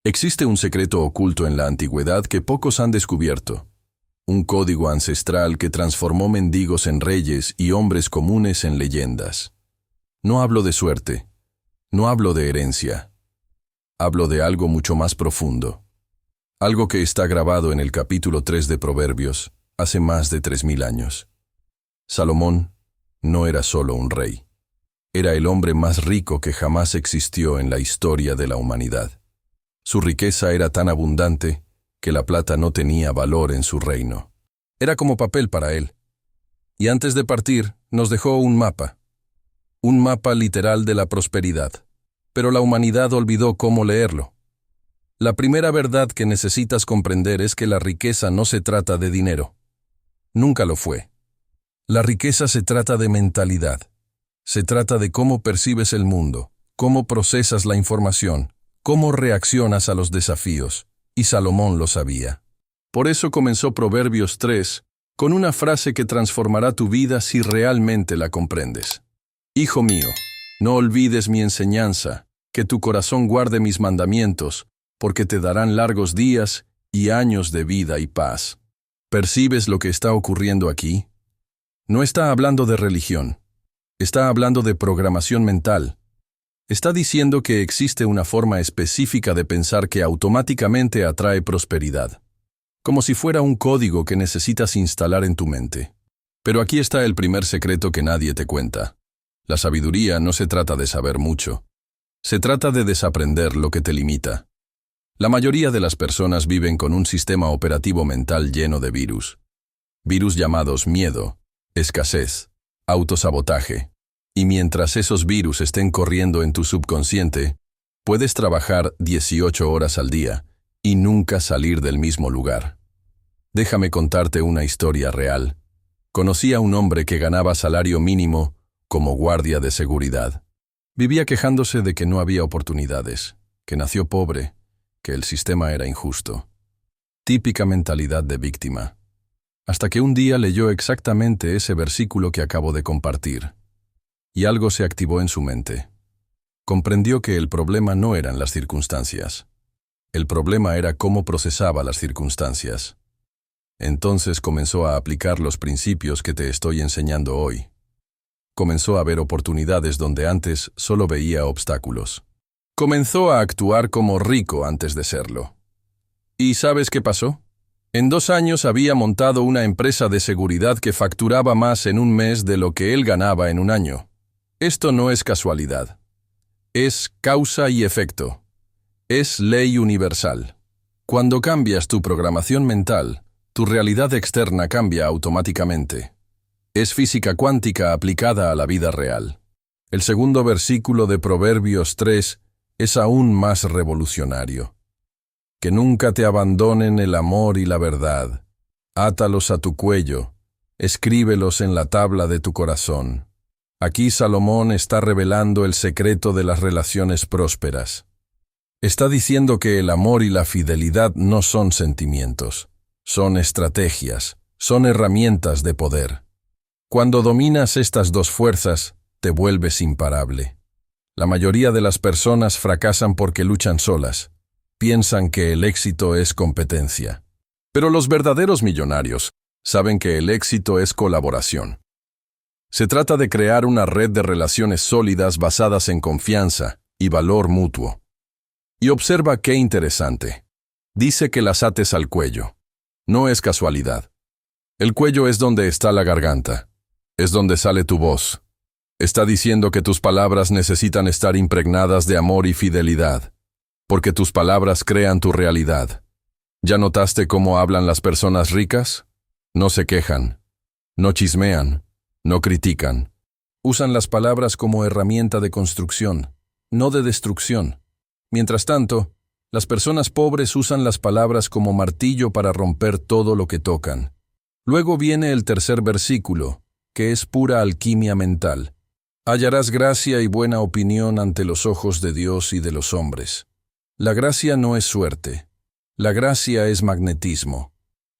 Existe un secreto oculto en la antigüedad que pocos han descubierto. Un código ancestral que transformó mendigos en reyes y hombres comunes en leyendas. No hablo de suerte, no hablo de herencia. Hablo de algo mucho más profundo. Algo que está grabado en el capítulo 3 de Proverbios, hace más de 3000 años. Salomón no era solo un rey. Era el hombre más rico que jamás existió en la historia de la humanidad. Su riqueza era tan abundante que la plata no tenía valor en su reino. Era como papel para él. Y antes de partir, nos dejó un mapa literal de la prosperidad. Pero la humanidad olvidó cómo leerlo. La primera verdad que necesitas comprender es que la riqueza no se trata de dinero. Nunca lo fue. La riqueza se trata de mentalidad. Se trata de cómo percibes el mundo, cómo procesas la información, cómo reaccionas a los desafíos. Y Salomón lo sabía. Por eso comenzó Proverbios 3, con una frase que transformará tu vida si realmente la comprendes. Hijo mío, no olvides mi enseñanza, que tu corazón guarde mis mandamientos, porque te darán largos días y años de vida y paz. ¿Percibes lo que está ocurriendo aquí? No está hablando de religión. Está hablando de programación mental. Está diciendo que existe una forma específica de pensar que automáticamente atrae prosperidad. Como si fuera un código que necesitas instalar en tu mente. Pero aquí está el primer secreto que nadie te cuenta. La sabiduría no se trata de saber mucho. Se trata de desaprender lo que te limita. La mayoría de las personas viven con un sistema operativo mental lleno de virus. Virus llamados miedo, escasez, autosabotaje. Y mientras esos virus estén corriendo en tu subconsciente, puedes trabajar 18 horas al día y nunca salir del mismo lugar. Déjame contarte una historia real. Conocí a un hombre que ganaba salario mínimo como guardia de seguridad. Vivía quejándose de que no había oportunidades, que nació pobre, que el sistema era injusto. Típica mentalidad de víctima. Hasta que un día leyó exactamente ese versículo que acabo de compartir. Y algo se activó en su mente. Comprendió que el problema no eran las circunstancias. El problema era cómo procesaba las circunstancias. Entonces comenzó a aplicar los principios que te estoy enseñando hoy. Comenzó a ver oportunidades donde antes solo veía obstáculos. Comenzó a actuar como rico antes de serlo. ¿Y sabes qué pasó? En 2 años había montado una empresa de seguridad que facturaba más en un mes de lo que él ganaba en un año. Esto no es casualidad. Es causa y efecto. Es ley universal. Cuando cambias tu programación mental, tu realidad externa cambia automáticamente. Es física cuántica aplicada a la vida real. El segundo versículo de Proverbios 3 es aún más revolucionario. Que nunca te abandonen el amor y la verdad. Átalos a tu cuello, escríbelos en la tabla de tu corazón. Aquí Salomón está revelando el secreto de las relaciones prósperas. Está diciendo que el amor y la fidelidad no son sentimientos, son estrategias, son herramientas de poder. Cuando dominas estas dos fuerzas, te vuelves imparable. La mayoría de las personas fracasan porque luchan solas. Piensan que el éxito es competencia. Pero los verdaderos millonarios saben que el éxito es colaboración. Se trata de crear una red de relaciones sólidas basadas en confianza y valor mutuo. Y observa qué interesante. Dice que las ates al cuello. No es casualidad. El cuello es donde está la garganta. Es donde sale tu voz. Está diciendo que tus palabras necesitan estar impregnadas de amor y fidelidad, porque tus palabras crean tu realidad. ¿Ya notaste cómo hablan las personas ricas? No se quejan, no chismean, no critican. Usan las palabras como herramienta de construcción, no de destrucción. Mientras tanto, las personas pobres usan las palabras como martillo para romper todo lo que tocan. Luego viene el tercer versículo, que es pura alquimia mental. Hallarás gracia y buena opinión ante los ojos de Dios y de los hombres. La gracia no es suerte. La gracia es magnetismo.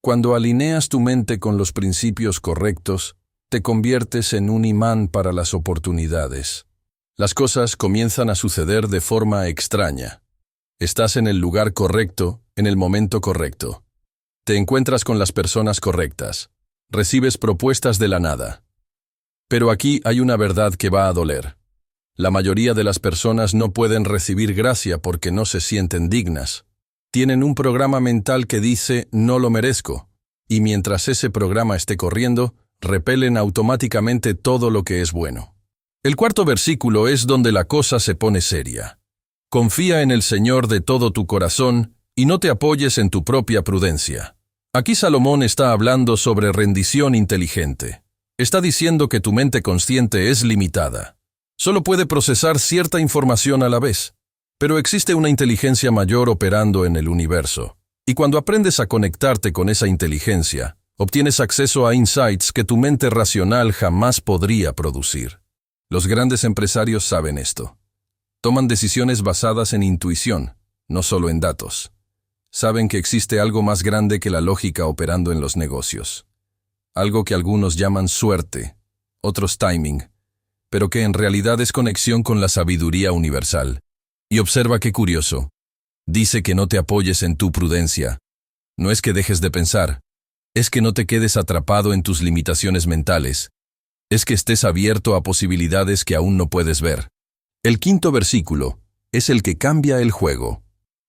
Cuando alineas tu mente con los principios correctos, te conviertes en un imán para las oportunidades. Las cosas comienzan a suceder de forma extraña. Estás en el lugar correcto, en el momento correcto. Te encuentras con las personas correctas. Recibes propuestas de la nada. Pero aquí hay una verdad que va a doler. La mayoría de las personas no pueden recibir gracia porque no se sienten dignas. Tienen un programa mental que dice «no lo merezco», y mientras ese programa esté corriendo, repelen automáticamente todo lo que es bueno. El cuarto versículo es donde la cosa se pone seria. Confía en el Señor de todo tu corazón y no te apoyes en tu propia prudencia. Aquí Salomón está hablando sobre rendición inteligente. Está diciendo que tu mente consciente es limitada. Solo puede procesar cierta información a la vez. Pero existe una inteligencia mayor operando en el universo. Y cuando aprendes a conectarte con esa inteligencia, obtienes acceso a insights que tu mente racional jamás podría producir. Los grandes empresarios saben esto. Toman decisiones basadas en intuición, no solo en datos. Saben que existe algo más grande que la lógica operando en los negocios. Algo que algunos llaman suerte, otros timing, pero que en realidad es conexión con la sabiduría universal. Y observa qué curioso. Dice que no te apoyes en tu prudencia. No es que dejes de pensar, es que no te quedes atrapado en tus limitaciones mentales. Es que estés abierto a posibilidades que aún no puedes ver. El quinto versículo es el que cambia el juego.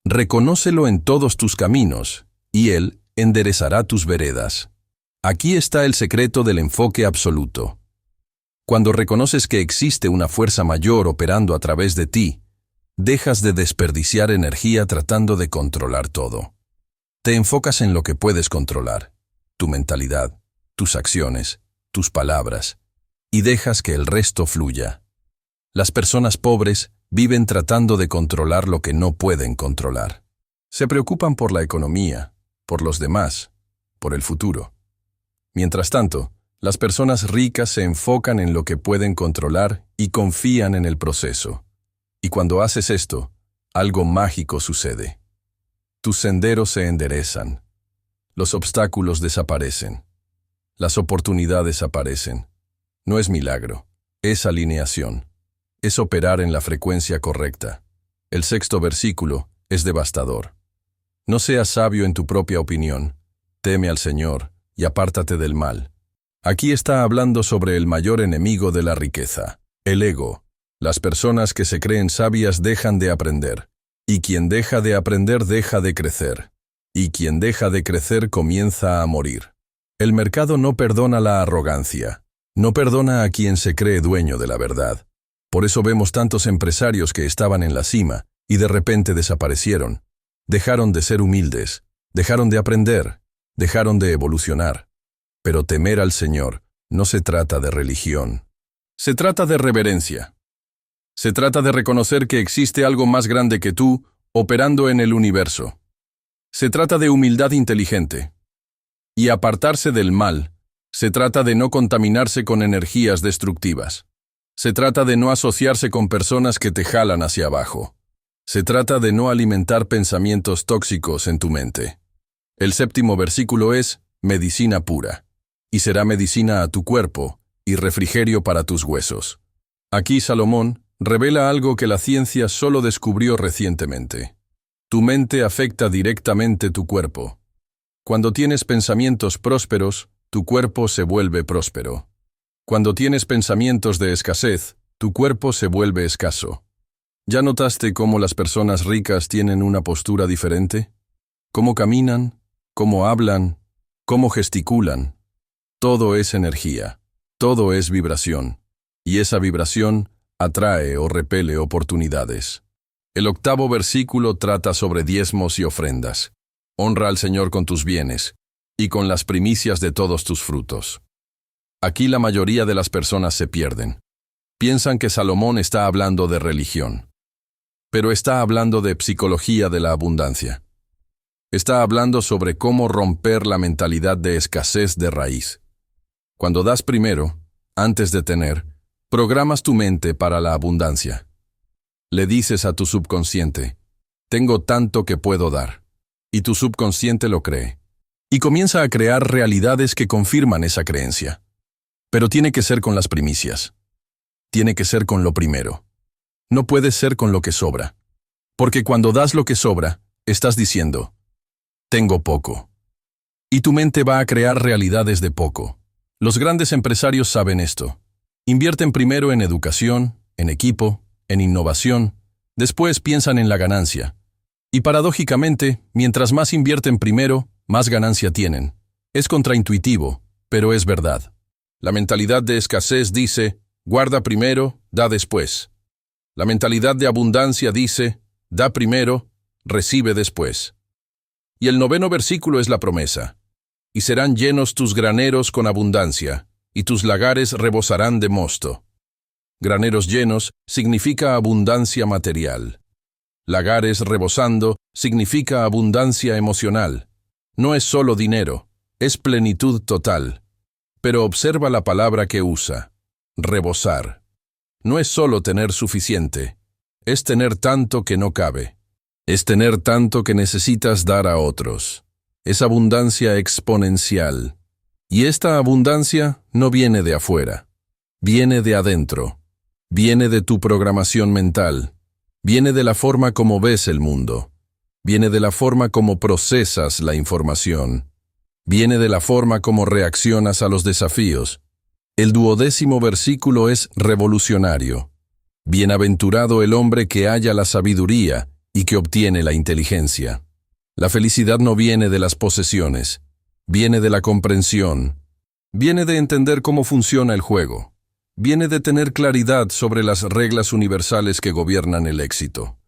Reconócelo en todos tus caminos, y Él enderezará tus veredas. Aquí está el secreto del enfoque absoluto. Cuando reconoces que existe una fuerza mayor operando a través de ti, dejas de desperdiciar energía tratando de controlar todo. Te enfocas en lo que puedes controlar, tu mentalidad, tus acciones, tus palabras, y dejas que el resto fluya. Las personas pobres viven tratando de controlar lo que no pueden controlar. Se preocupan por la economía, por los demás, por el futuro. Mientras tanto, las personas ricas se enfocan en lo que pueden controlar y confían en el proceso. Y cuando haces esto, algo mágico sucede. Tus senderos se enderezan. Los obstáculos desaparecen. Las oportunidades aparecen. No es milagro, es alineación. Es operar en la frecuencia correcta. El sexto versículo es devastador. No seas sabio en tu propia opinión. Teme al Señor y apártate del mal. Aquí está hablando sobre el mayor enemigo de la riqueza, el ego. Las personas que se creen sabias dejan de aprender. Y quien deja de aprender deja de crecer. Y quien deja de crecer comienza a morir. El mercado no perdona la arrogancia. No perdona a quien se cree dueño de la verdad. Por eso vemos tantos empresarios que estaban en la cima y de repente desaparecieron. Dejaron de ser humildes, dejaron de aprender, dejaron de evolucionar. Pero temer al Señor no se trata de religión. Se trata de reverencia. Se trata de reconocer que existe algo más grande que tú, operando en el universo. Se trata de humildad inteligente. Y apartarse del mal. Se trata de no contaminarse con energías destructivas. Se trata de no asociarse con personas que te jalan hacia abajo. Se trata de no alimentar pensamientos tóxicos en tu mente. El séptimo versículo es medicina pura. Y será medicina a tu cuerpo y refrigerio para tus huesos. Aquí Salomón revela algo que la ciencia solo descubrió recientemente. Tu mente afecta directamente tu cuerpo. Cuando tienes pensamientos prósperos, tu cuerpo se vuelve próspero. Cuando tienes pensamientos de escasez, tu cuerpo se vuelve escaso. ¿Ya notaste cómo las personas ricas tienen una postura diferente? ¿Cómo caminan? ¿Cómo hablan? ¿Cómo gesticulan? Todo es energía, todo es vibración, y esa vibración atrae o repele oportunidades. El octavo versículo trata sobre diezmos y ofrendas. Honra al Señor con tus bienes, y con las primicias de todos tus frutos. Aquí la mayoría de las personas se pierden. Piensan que Salomón está hablando de religión. Pero está hablando de psicología de la abundancia. Está hablando sobre cómo romper la mentalidad de escasez de raíz. Cuando das primero, antes de tener, programas tu mente para la abundancia. Le dices a tu subconsciente, tengo tanto que puedo dar. Y tu subconsciente lo cree. Y comienza a crear realidades que confirman esa creencia. Pero tiene que ser con las primicias. Tiene que ser con lo primero. No puede ser con lo que sobra. Porque cuando das lo que sobra, estás diciendo, tengo poco. Y tu mente va a crear realidades de poco. Los grandes empresarios saben esto. Invierten primero en educación, en equipo, en innovación, después piensan en la ganancia. Y paradójicamente, mientras más invierten primero, más ganancia tienen. Es contraintuitivo, pero es verdad. La mentalidad de escasez dice, guarda primero, da después. La mentalidad de abundancia dice, da primero, recibe después. Y el 9º versículo es la promesa. Y serán llenos tus graneros con abundancia, y tus lagares rebosarán de mosto. Graneros llenos significa abundancia material. Lagares rebosando significa abundancia emocional. No es solo dinero, es plenitud total. Pero observa la palabra que usa, rebosar. No es solo tener suficiente, es tener tanto que no cabe. Es tener tanto que necesitas dar a otros. Es abundancia exponencial. Y esta abundancia no viene de afuera, viene de adentro. Viene de tu programación mental. Viene de la forma como ves el mundo. Viene de la forma como procesas la información. Viene de la forma como reaccionas a los desafíos. El 12º versículo es revolucionario. Bienaventurado el hombre que halla la sabiduría y que obtiene la inteligencia. La felicidad no viene de las posesiones, viene de la comprensión. Viene de entender cómo funciona el juego. Viene de tener claridad sobre las reglas universales que gobiernan el éxito.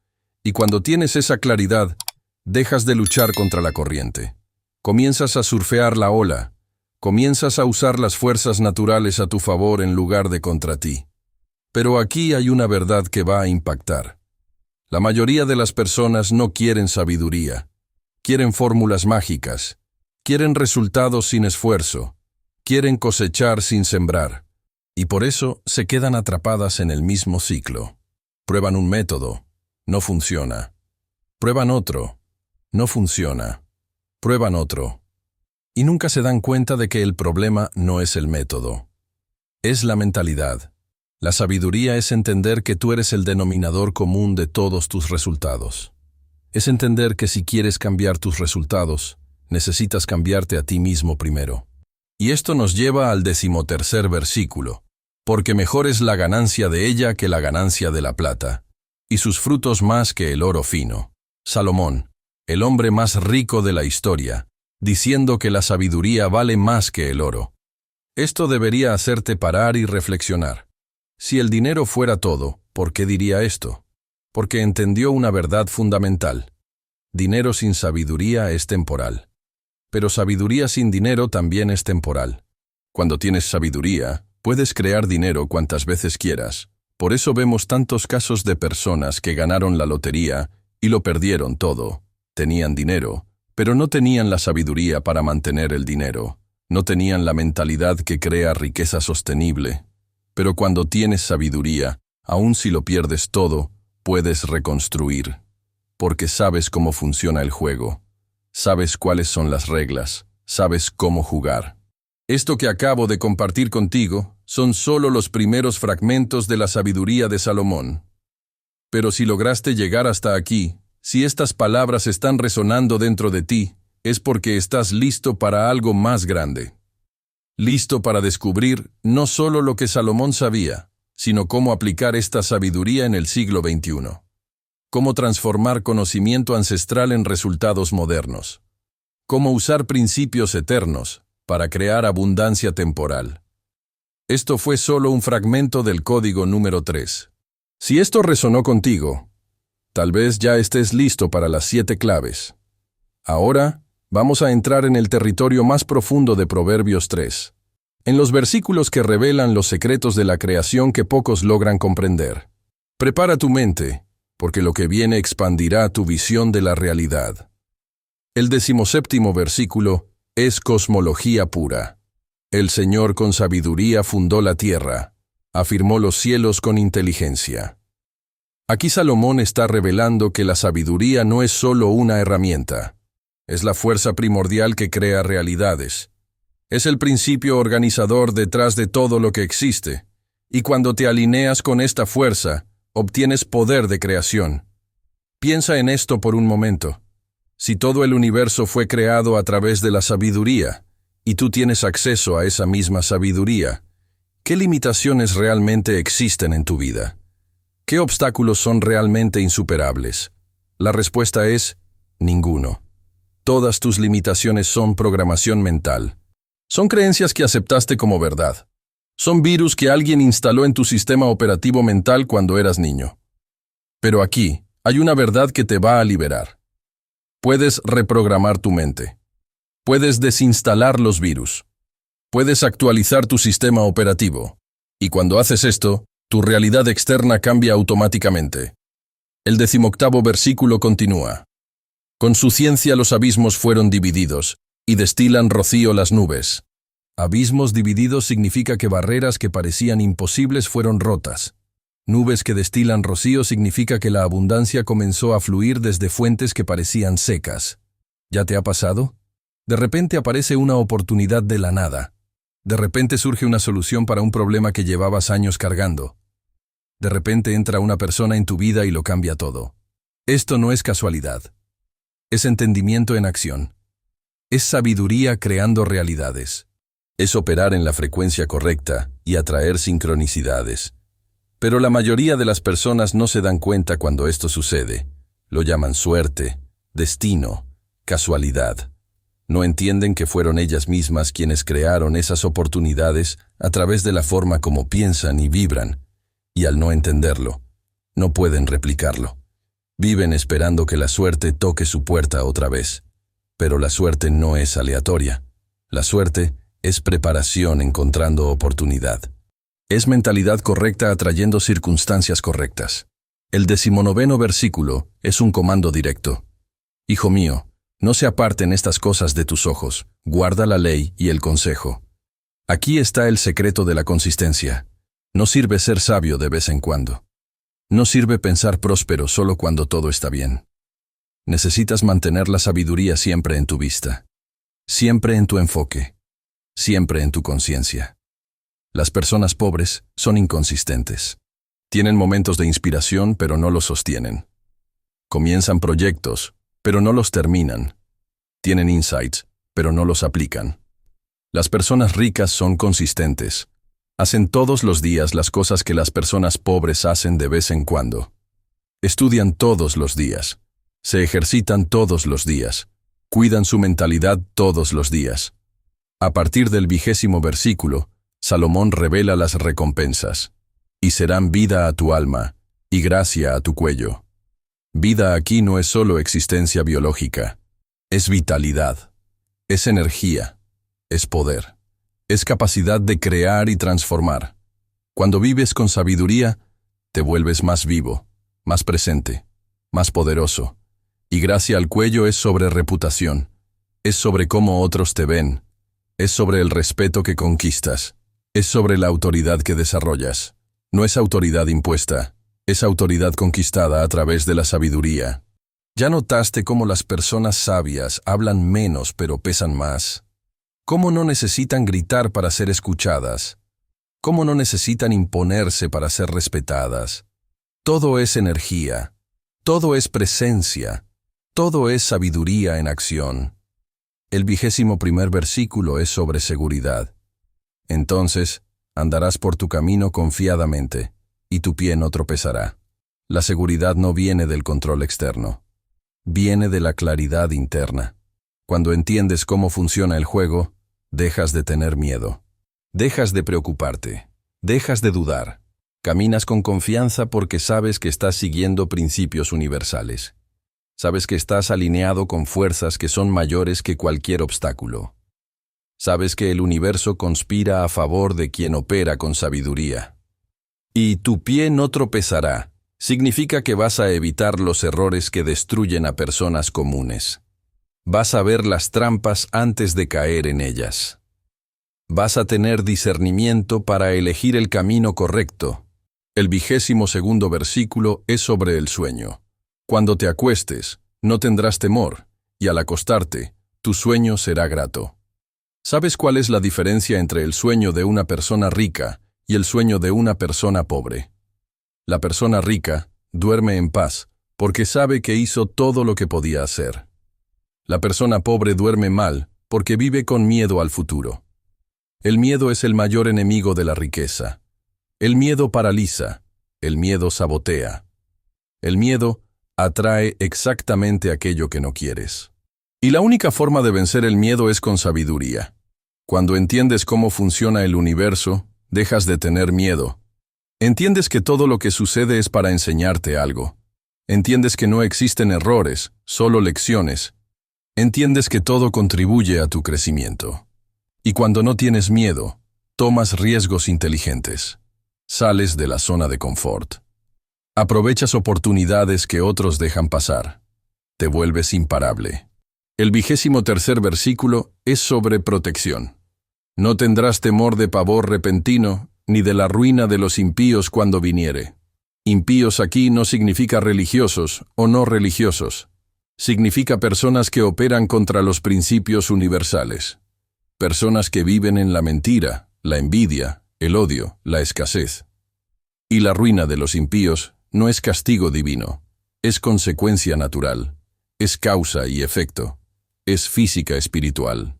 Y cuando tienes esa claridad, dejas de luchar contra la corriente. Comienzas a surfear la ola. Comienzas a usar las fuerzas naturales a tu favor en lugar de contra ti. Pero aquí hay una verdad que va a impactar. La mayoría de las personas no quieren sabiduría. Quieren fórmulas mágicas. Quieren resultados sin esfuerzo. Quieren cosechar sin sembrar. Y por eso se quedan atrapadas en el mismo ciclo. Prueban un método, no funciona. Prueban otro, no funciona. Prueban otro. Y nunca se dan cuenta de que el problema no es el método. Es la mentalidad. La sabiduría es entender que tú eres el denominador común de todos tus resultados. Es entender que si quieres cambiar tus resultados, necesitas cambiarte a ti mismo primero. Y esto nos lleva al 13º versículo. Porque mejor es la ganancia de ella que la ganancia de la plata, y sus frutos más que el oro fino. Salomón, el hombre más rico de la historia, diciendo que la sabiduría vale más que el oro. Esto debería hacerte parar y reflexionar. Si el dinero fuera todo, ¿por qué diría esto? Porque entendió una verdad fundamental. Dinero sin sabiduría es temporal. Pero sabiduría sin dinero también es temporal. Cuando tienes sabiduría, puedes crear dinero cuantas veces quieras. Por eso vemos tantos casos de personas que ganaron la lotería y lo perdieron todo. Tenían dinero, pero no tenían la sabiduría para mantener el dinero. No tenían la mentalidad que crea riqueza sostenible. Pero cuando tienes sabiduría, aun si lo pierdes todo, puedes reconstruir. Porque sabes cómo funciona el juego. Sabes cuáles son las reglas. Sabes cómo jugar. Esto que acabo de compartir contigo son solo los primeros fragmentos de la sabiduría de Salomón. Pero si lograste llegar hasta aquí, si estas palabras están resonando dentro de ti, es porque estás listo para algo más grande. Listo para descubrir no solo lo que Salomón sabía, sino cómo aplicar esta sabiduría en el siglo XXI. Cómo transformar conocimiento ancestral en resultados modernos. Cómo usar principios eternos para crear abundancia temporal. Esto fue solo un fragmento del código número 3. Si esto resonó contigo, tal vez ya estés listo para las 7 claves. Ahora, vamos a entrar en el territorio más profundo de Proverbios 3, en los versículos que revelan los secretos de la creación que pocos logran comprender. Prepara tu mente, porque lo que viene expandirá tu visión de la realidad. El 17º versículo es cosmología pura. El Señor con sabiduría fundó la tierra, afirmó los cielos con inteligencia. Aquí Salomón está revelando que la sabiduría no es solo una herramienta, es la fuerza primordial que crea realidades. Es el principio organizador detrás de todo lo que existe, y cuando te alineas con esta fuerza, obtienes poder de creación. Piensa en esto por un momento. Si todo el universo fue creado a través de la sabiduría, y tú tienes acceso a esa misma sabiduría, ¿qué limitaciones realmente existen en tu vida? ¿Qué obstáculos son realmente insuperables? La respuesta es ninguno. Todas tus limitaciones son programación mental. Son creencias que aceptaste como verdad. Son virus que alguien instaló en tu sistema operativo mental cuando eras niño. Pero aquí hay una verdad que te va a liberar. Puedes reprogramar tu mente. Puedes desinstalar los virus. Puedes actualizar tu sistema operativo. Y cuando haces esto, tu realidad externa cambia automáticamente. El 18º versículo continúa. Con su ciencia los abismos fueron divididos, y destilan rocío las nubes. Abismos divididos significa que barreras que parecían imposibles fueron rotas. Nubes que destilan rocío significa que la abundancia comenzó a fluir desde fuentes que parecían secas. ¿Ya te ha pasado? De repente aparece una oportunidad de la nada. De repente surge una solución para un problema que llevabas años cargando. De repente entra una persona en tu vida y lo cambia todo. Esto no es casualidad. Es entendimiento en acción. Es sabiduría creando realidades. Es operar en la frecuencia correcta y atraer sincronicidades. Pero la mayoría de las personas no se dan cuenta cuando esto sucede. Lo llaman suerte, destino, casualidad. No entienden que fueron ellas mismas quienes crearon esas oportunidades a través de la forma como piensan y vibran. Y al no entenderlo, no pueden replicarlo. Viven esperando que la suerte toque su puerta otra vez. Pero la suerte no es aleatoria. La suerte es preparación encontrando oportunidad. Es mentalidad correcta atrayendo circunstancias correctas. El 19º versículo es un comando directo. Hijo mío, no se aparten estas cosas de tus ojos, guarda la ley y el consejo. Aquí está el secreto de la consistencia. No sirve ser sabio de vez en cuando. No sirve pensar próspero solo cuando todo está bien. Necesitas mantener la sabiduría siempre en tu vista, siempre en tu enfoque, siempre en tu conciencia. Las personas pobres son inconsistentes. Tienen momentos de inspiración, pero no los sostienen. Comienzan proyectos, pero no los terminan. Tienen insights, pero no los aplican. Las personas ricas son consistentes. Hacen todos los días las cosas que las personas pobres hacen de vez en cuando. Estudian todos los días. Se ejercitan todos los días. Cuidan su mentalidad todos los días. A partir del 20º versículo, Salomón revela las recompensas. Y serán vida a tu alma, y gracia a tu cuello. Vida aquí no es solo existencia biológica. Es vitalidad. Es energía. Es poder. Es capacidad de crear y transformar. Cuando vives con sabiduría, te vuelves más vivo, más presente, más poderoso. Y gracia al cuello es sobre reputación. Es sobre cómo otros te ven. Es sobre el respeto que conquistas. Es sobre la autoridad que desarrollas. No es autoridad impuesta, es autoridad conquistada a través de la sabiduría. ¿Ya notaste cómo las personas sabias hablan menos pero pesan más? ¿Cómo no necesitan gritar para ser escuchadas? ¿Cómo no necesitan imponerse para ser respetadas? Todo es energía, todo es presencia, todo es sabiduría en acción. El 21º versículo es sobre seguridad. Entonces, andarás por tu camino confiadamente, y tu pie no tropezará. La seguridad no viene del control externo. Viene de la claridad interna. Cuando entiendes cómo funciona el juego, dejas de tener miedo. Dejas de preocuparte. Dejas de dudar. Caminas con confianza porque sabes que estás siguiendo principios universales. Sabes que estás alineado con fuerzas que son mayores que cualquier obstáculo. Sabes que el universo conspira a favor de quien opera con sabiduría. Y tu pie no tropezará, significa que vas a evitar los errores que destruyen a personas comunes. Vas a ver las trampas antes de caer en ellas. Vas a tener discernimiento para elegir el camino correcto. El 22º versículo es sobre el sueño. Cuando te acuestes, no tendrás temor, y al acostarte, tu sueño será grato. ¿Sabes cuál es la diferencia entre el sueño de una persona rica y el sueño de una persona pobre? La persona rica duerme en paz porque sabe que hizo todo lo que podía hacer. La persona pobre duerme mal porque vive con miedo al futuro. El miedo es el mayor enemigo de la riqueza. El miedo paraliza, el miedo sabotea. El miedo atrae exactamente aquello que no quieres. Y la única forma de vencer el miedo es con sabiduría. Cuando entiendes cómo funciona el universo, dejas de tener miedo. Entiendes que todo lo que sucede es para enseñarte algo. Entiendes que no existen errores, solo lecciones. Entiendes que todo contribuye a tu crecimiento. Y cuando no tienes miedo, tomas riesgos inteligentes. Sales de la zona de confort. Aprovechas oportunidades que otros dejan pasar. Te vuelves imparable. El 23º versículo es sobre protección. No tendrás temor de pavor repentino, ni de la ruina de los impíos cuando viniere. Impíos aquí no significa religiosos o no religiosos. Significa personas que operan contra los principios universales. Personas que viven en la mentira, la envidia, el odio, la escasez. Y la ruina de los impíos no es castigo divino, es consecuencia natural, es causa y efecto, es física espiritual.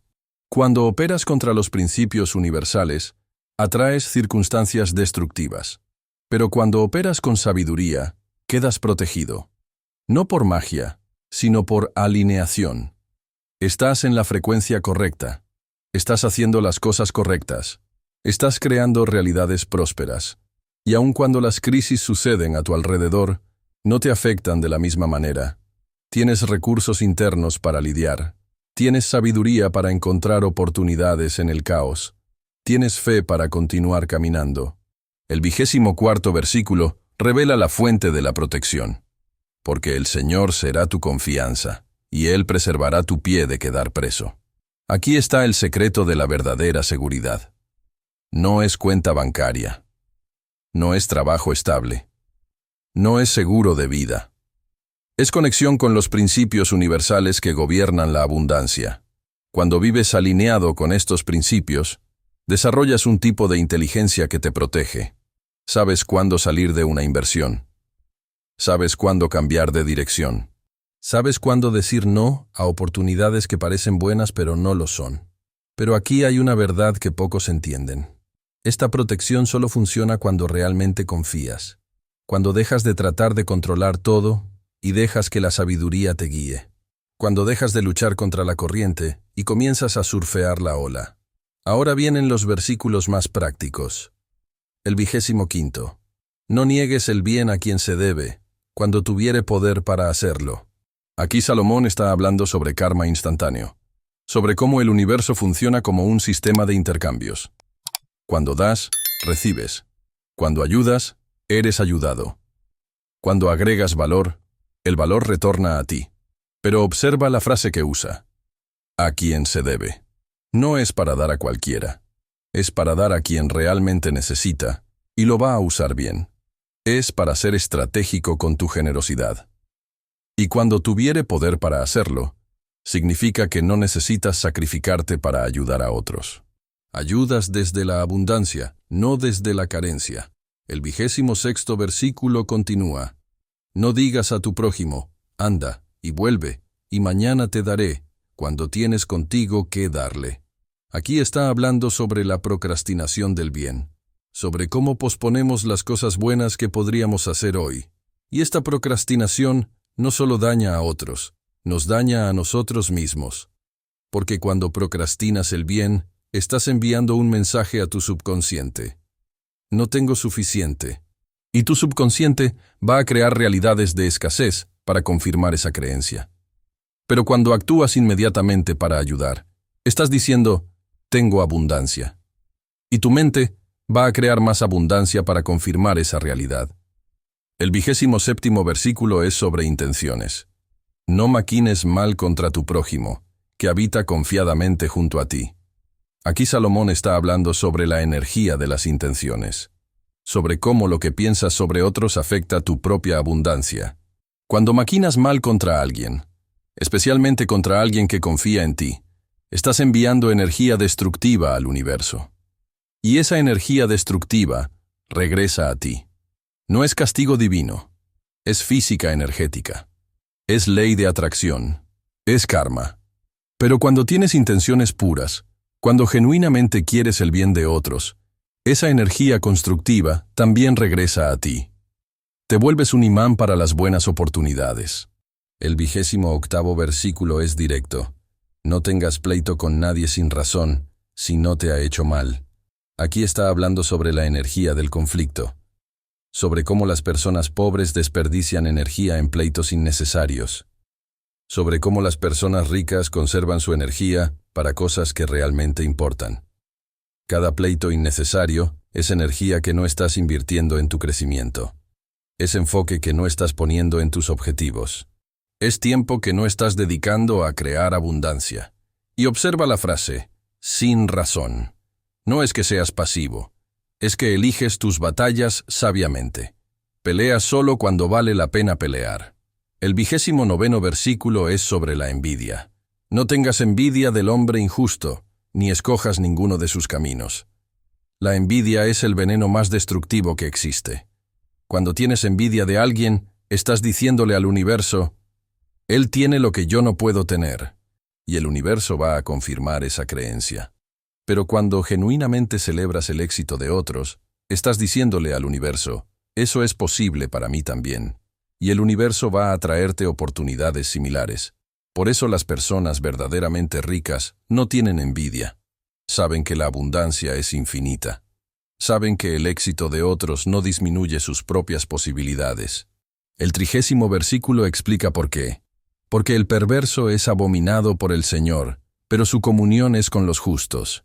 Cuando operas contra los principios universales, atraes circunstancias destructivas. Pero cuando operas con sabiduría, quedas protegido. No por magia, sino por alineación. Estás en la frecuencia correcta. Estás haciendo las cosas correctas. Estás creando realidades prósperas. Y aun cuando las crisis suceden a tu alrededor, no te afectan de la misma manera. Tienes recursos internos para lidiar. Tienes sabiduría para encontrar oportunidades en el caos. Tienes fe para continuar caminando. El 24º versículo revela la fuente de la protección. Porque el Señor será tu confianza, y Él preservará tu pie de quedar preso. Aquí está el secreto de la verdadera seguridad. No es cuenta bancaria. No es trabajo estable. No es seguro de vida. Es conexión con los principios universales que gobiernan la abundancia. Cuando vives alineado con estos principios, desarrollas un tipo de inteligencia que te protege. Sabes cuándo salir de una inversión. Sabes cuándo cambiar de dirección. Sabes cuándo decir no a oportunidades que parecen buenas pero no lo son. Pero aquí hay una verdad que pocos entienden. Esta protección solo funciona cuando realmente confías. Cuando dejas de tratar de controlar todo y dejas que la sabiduría te guíe. Cuando dejas de luchar contra la corriente y comienzas a surfear la ola. Ahora vienen los versículos más prácticos. El 25. No niegues el bien a quien se debe, cuando tuviere poder para hacerlo. Aquí Salomón está hablando sobre karma instantáneo, sobre cómo el universo funciona como un sistema de intercambios. Cuando das, recibes. Cuando ayudas, eres ayudado. Cuando agregas valor, el valor retorna a ti. Pero observa la frase que usa. A quien se debe. No es para dar a cualquiera. Es para dar a quien realmente necesita, y lo va a usar bien. Es para ser estratégico con tu generosidad. Y cuando tuviere poder para hacerlo, significa que no necesitas sacrificarte para ayudar a otros. Ayudas desde la abundancia, no desde la carencia. El 26º versículo continúa. No digas a tu prójimo, anda y vuelve, y mañana te daré, cuando tienes contigo qué darle. Aquí está hablando sobre la procrastinación del bien, sobre cómo posponemos las cosas buenas que podríamos hacer hoy. Y esta procrastinación no solo daña a otros, nos daña a nosotros mismos. Porque cuando procrastinas el bien, estás enviando un mensaje a tu subconsciente. No tengo suficiente. Y tu subconsciente va a crear realidades de escasez para confirmar esa creencia. Pero cuando actúas inmediatamente para ayudar, estás diciendo, tengo abundancia. Y tu mente va a crear más abundancia para confirmar esa realidad. El 27º versículo es sobre intenciones. No maquines mal contra tu prójimo, que habita confiadamente junto a ti. Aquí Salomón está hablando sobre la energía de las intenciones, sobre cómo lo que piensas sobre otros afecta tu propia abundancia. Cuando maquinas mal contra alguien, especialmente contra alguien que confía en ti, estás enviando energía destructiva al universo. Y esa energía destructiva regresa a ti. No es castigo divino, es física energética. Es ley de atracción. Es karma. Pero cuando tienes intenciones puras, cuando genuinamente quieres el bien de otros, esa energía constructiva también regresa a ti. Te vuelves un imán para las buenas oportunidades. El 28º versículo es directo. No tengas pleito con nadie sin razón, si no te ha hecho mal. Aquí está hablando sobre la energía del conflicto, sobre cómo las personas pobres desperdician energía en pleitos innecesarios, sobre cómo las personas ricas conservan su energía para cosas que realmente importan. Cada pleito innecesario es energía que no estás invirtiendo en tu crecimiento. Es enfoque que no estás poniendo en tus objetivos. Es tiempo que no estás dedicando a crear abundancia. Y observa la frase, sin razón. No es que seas pasivo, es que eliges tus batallas sabiamente. Peleas solo cuando vale la pena pelear. El 29º versículo es sobre la envidia. No tengas envidia del hombre injusto, ni escojas ninguno de sus caminos. La envidia es el veneno más destructivo que existe. Cuando tienes envidia de alguien, estás diciéndole al universo, él tiene lo que yo no puedo tener, y el universo va a confirmar esa creencia. Pero cuando genuinamente celebras el éxito de otros, estás diciéndole al universo, eso es posible para mí también. Y el universo va a traerte oportunidades similares. Por eso las personas verdaderamente ricas no tienen envidia. Saben que la abundancia es infinita. Saben que el éxito de otros no disminuye sus propias posibilidades. El 30º versículo explica por qué. Porque el perverso es abominado por el Señor, pero su comunión es con los justos.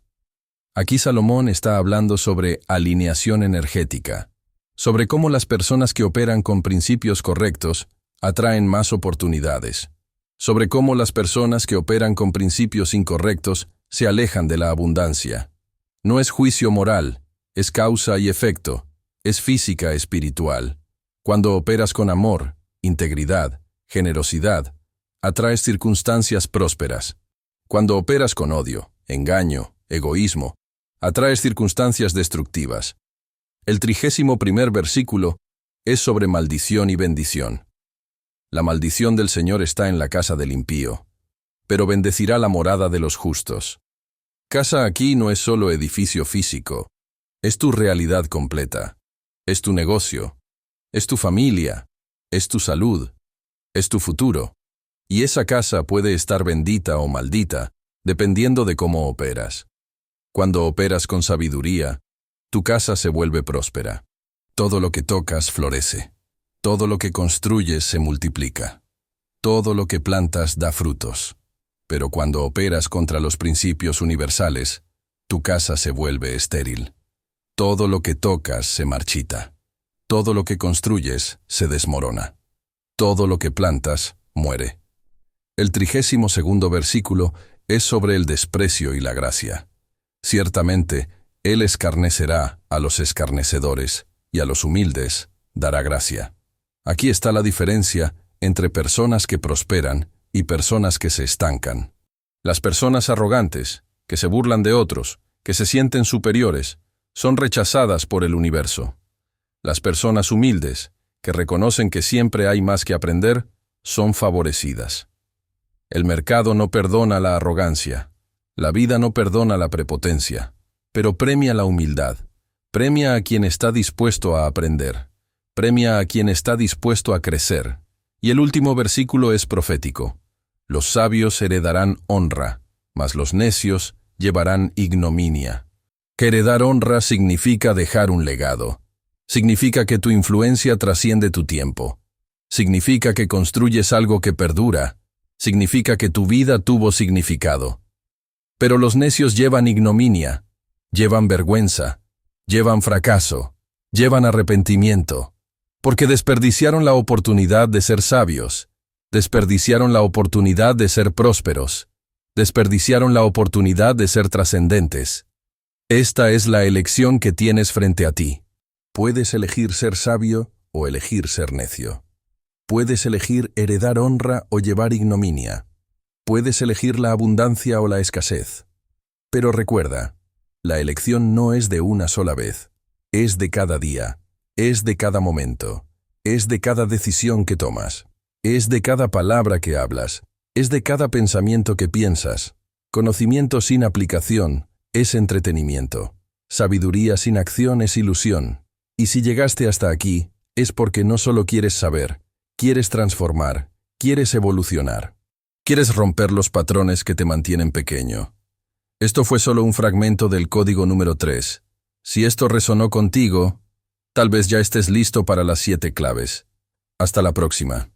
Aquí Salomón está hablando sobre alineación energética, sobre cómo las personas que operan con principios correctos atraen más oportunidades, sobre cómo las personas que operan con principios incorrectos se alejan de la abundancia. No es juicio moral, es causa y efecto, es física espiritual. Cuando operas con amor, integridad, generosidad, atraes circunstancias prósperas. Cuando operas con odio, engaño, egoísmo, atraes circunstancias destructivas. El 31º versículo es sobre maldición y bendición. La maldición del Señor está en la casa del impío, pero bendecirá la morada de los justos. Casa aquí no es solo edificio físico, es tu realidad completa, es tu negocio, es tu familia, es tu salud, es tu futuro, y esa casa puede estar bendita o maldita, dependiendo de cómo operas. Cuando operas con sabiduría, tu casa se vuelve próspera. Todo lo que tocas florece. Todo lo que construyes se multiplica. Todo lo que plantas da frutos. Pero cuando operas contra los principios universales, tu casa se vuelve estéril. Todo lo que tocas se marchita. Todo lo que construyes se desmorona. Todo lo que plantas muere. El 32º versículo es sobre el desprecio y la gracia. Ciertamente, Él escarnecerá a los escarnecedores y a los humildes dará gracia. Aquí está la diferencia entre personas que prosperan y personas que se estancan. Las personas arrogantes, que se burlan de otros, que se sienten superiores, son rechazadas por el universo. Las personas humildes, que reconocen que siempre hay más que aprender, son favorecidas. El mercado no perdona la arrogancia. La vida no perdona la prepotencia, pero premia la humildad. Premia a quien está dispuesto a aprender. Premia a quien está dispuesto a crecer. Y el último versículo es profético. Los sabios heredarán honra, mas los necios llevarán ignominia. Que heredar honra significa dejar un legado. Significa que tu influencia trasciende tu tiempo. Significa que construyes algo que perdura. Significa que tu vida tuvo significado. Pero los necios llevan ignominia, llevan vergüenza, llevan fracaso, llevan arrepentimiento, porque desperdiciaron la oportunidad de ser sabios, desperdiciaron la oportunidad de ser prósperos, desperdiciaron la oportunidad de ser trascendentes. Esta es la elección que tienes frente a ti. Puedes elegir ser sabio o elegir ser necio. Puedes elegir heredar honra o llevar ignominia. Puedes elegir la abundancia o la escasez. Pero recuerda, la elección no es de una sola vez. Es de cada día. Es de cada momento. Es de cada decisión que tomas. Es de cada palabra que hablas. Es de cada pensamiento que piensas. Conocimiento sin aplicación es entretenimiento. Sabiduría sin acción es ilusión. Y si llegaste hasta aquí, es porque no solo quieres saber, quieres transformar, quieres evolucionar. Quieres romper los patrones que te mantienen pequeño. Esto fue solo un fragmento del código número 3. Si esto resonó contigo, tal vez ya estés listo para las 7 claves. Hasta la próxima.